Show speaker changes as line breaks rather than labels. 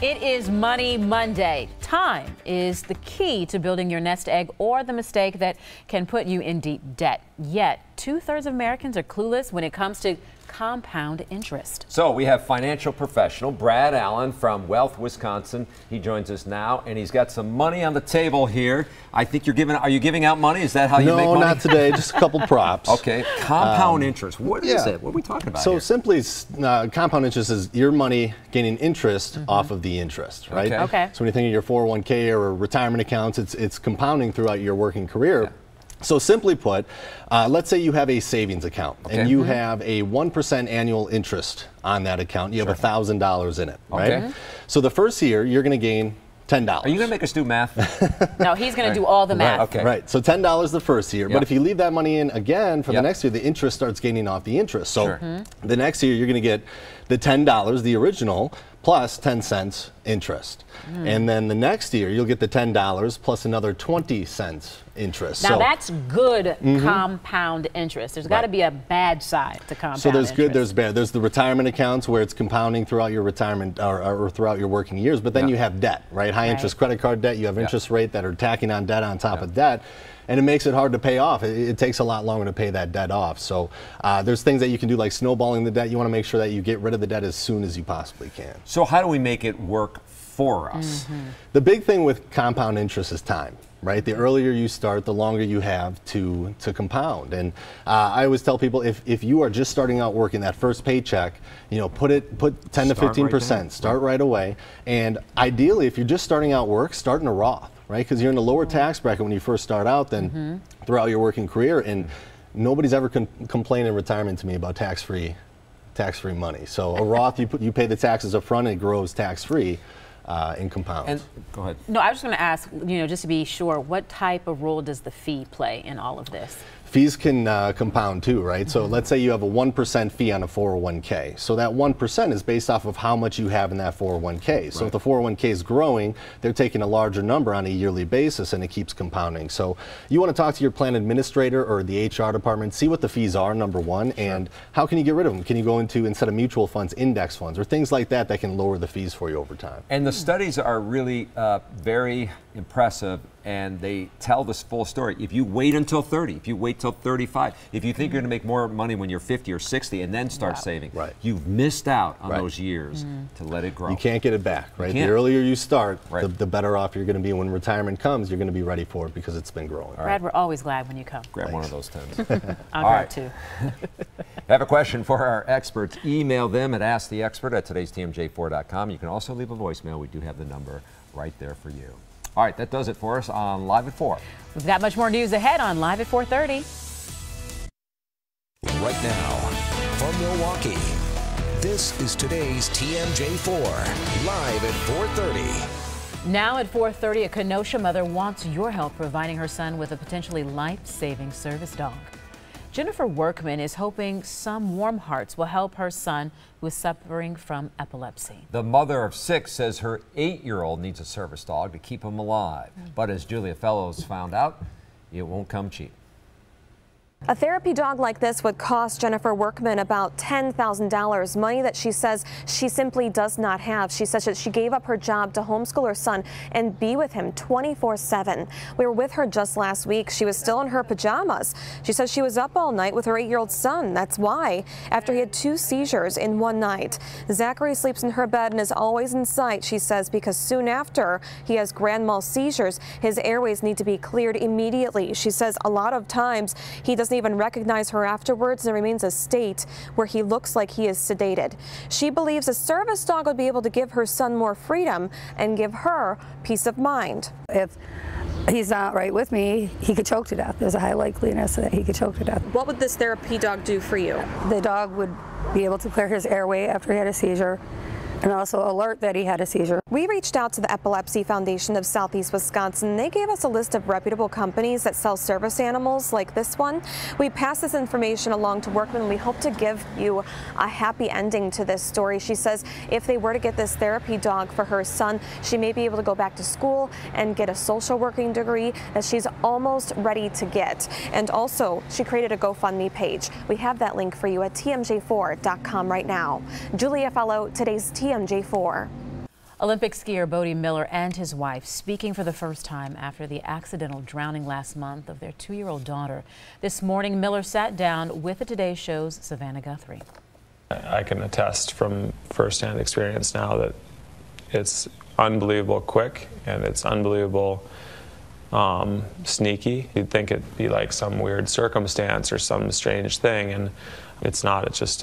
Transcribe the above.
It is Money Monday. Time is the key to building your nest egg or the mistake that can put you in deep debt. Yet, 2/3 of Americans are clueless when it comes to compound interest.
So we have financial professional Brad Allen from Wealth, Wisconsin. He joins us now, and he's got some money on the table here. I think are you giving out money? Is that how you make money?
No, not today, just a couple props.
Okay, compound interest. What is it? What are we talking about here?
Simply, compound interest is your money gaining interest off of the interest, right?
Okay.
So when you think of your 401k or retirement accounts, it's compounding throughout your working career. Yeah. So simply put, let's say you have a savings account and you have a 1% annual interest on that account. You have $1,000 in it, right? So the first year, you're going to gain $10.
Are you going to make us do math?
No, he's going to do all the math.
Right, okay.
Right, so $10 the first year, but if you leave that money in again for the next year, the interest starts gaining off the interest. So the next year, you're going to get the $10, the original, plus 10 cents interest. And then the next year, you'll get the $10 plus another 20 cents interest.
Now that's good compound interest. There's got to be a bad side to compound interest.
So there's good, there's bad. There's the retirement accounts where it's compounding throughout your retirement or throughout your working years, but then you have debt, right? High interest credit card debt, you have interest rate that are tacking on debt on top of debt. And it makes it hard to pay off. It takes a lot longer to pay that debt off. So there's things that you can do like snowballing the debt. You want to make sure that you get rid of the debt as soon as you possibly can.
So how do we make it work for us?
The big thing with compound interest is time, right? The earlier you start, the longer you have to compound. And I always tell people if you are just starting out working that first paycheck, you know, put 10 to 15%, start right away. And ideally, if you're just starting out work, start in a Roth. Right, because you're in a lower tax bracket when you first start out than throughout your working career, and nobody's ever complained in retirement to me about tax-free money. So a Roth, you pay the taxes up front, and it grows tax-free in compounds.
And go ahead.
No, I was just going to ask, you know, just to be sure, what type of role does the fee play in all of this?
Fees can compound too, right? So let's say you have a 1% fee on a 401k. So that 1% is based off of how much you have in that 401k. So if the 401k is growing, they're taking a larger number on a yearly basis, and it keeps compounding. So you want to talk to your plan administrator or the HR department, see what the fees are, number one, and how can you get rid of them? Can you go into, instead of mutual funds, index funds, or things like that that can lower the fees for you over time?
And the studies are really very impressive, and they tell this full story. If you wait until 30, if you wait till 35, if you think you're going to make more money when you're 50 or 60 and then start saving, you've missed out on those years to let it grow.
You can't get it back, right? The earlier you start, the better off you're going to be. When retirement comes, you're going to be ready for it because it's been growing.
Brad, we're always glad when you come.
Grab one of those 10s.
I'll grab two.
Have a question for our experts? Email them at asktheexpert@today'stmj4.com. You can also leave a voicemail. We do have the number right there for you. All right, that does it for us on Live at 4.
We've got much more news ahead on Live at 4:30.
Right now, from Milwaukee, this is today's TMJ4, live at 4:30.
Now at 4:30, a Kenosha mother wants your help providing her son with a potentially life-saving service dog. Jennifer Workman is hoping some warm hearts will help her son who is suffering from epilepsy.
The mother of 6 says her 8-year-old needs a service dog to keep him alive. But as Julia Fellows found out, it won't come cheap.
A therapy dog like this would cost Jennifer Workman about $10,000, money that she says she simply does not have. She says that she gave up her job to homeschool her son and be with him 24/7. We were with her just last week. She was still in her pajamas. She says she was up all night with her 8-year-old son. That's why, after he had 2 seizures in one night. Zachary sleeps in her bed and is always in sight, she says, because soon after he has grand mal seizures, his airways need to be cleared immediately. She says a lot of times he doesn't even recognize her afterwards and remains a state where he looks like he is sedated. She believes a service dog would be able to give her son more freedom and give her peace of mind.
If he's not right with me, he could choke to death. There's a high likeliness that he could choke to death.
What would this therapy dog do for you?
The dog would be able to clear his airway after he had a seizure, and also alert that he had a seizure.
We reached out to the Epilepsy Foundation of Southeast Wisconsin. They gave us a list of reputable companies that sell service animals like this one. We passed this information along to Workman. We hope to give you a happy ending to this story. She says if they were to get this therapy dog for her son, she may be able to go back to school and get a social working degree that she's almost ready to get. And also, she created a GoFundMe page. We have that link for you at tmj4.com right now. Julia Fellow, today's TMJ4.
Olympic skier Bodie Miller and his wife speaking for the first time after the accidental drowning last month of their 2-year-old daughter. This morning, Miller sat down with the Today Show's Savannah Guthrie.
I can attest from firsthand experience now that it's unbelievable quick and it's unbelievable sneaky. You'd think it'd be like some weird circumstance or some strange thing, and it's not. It's just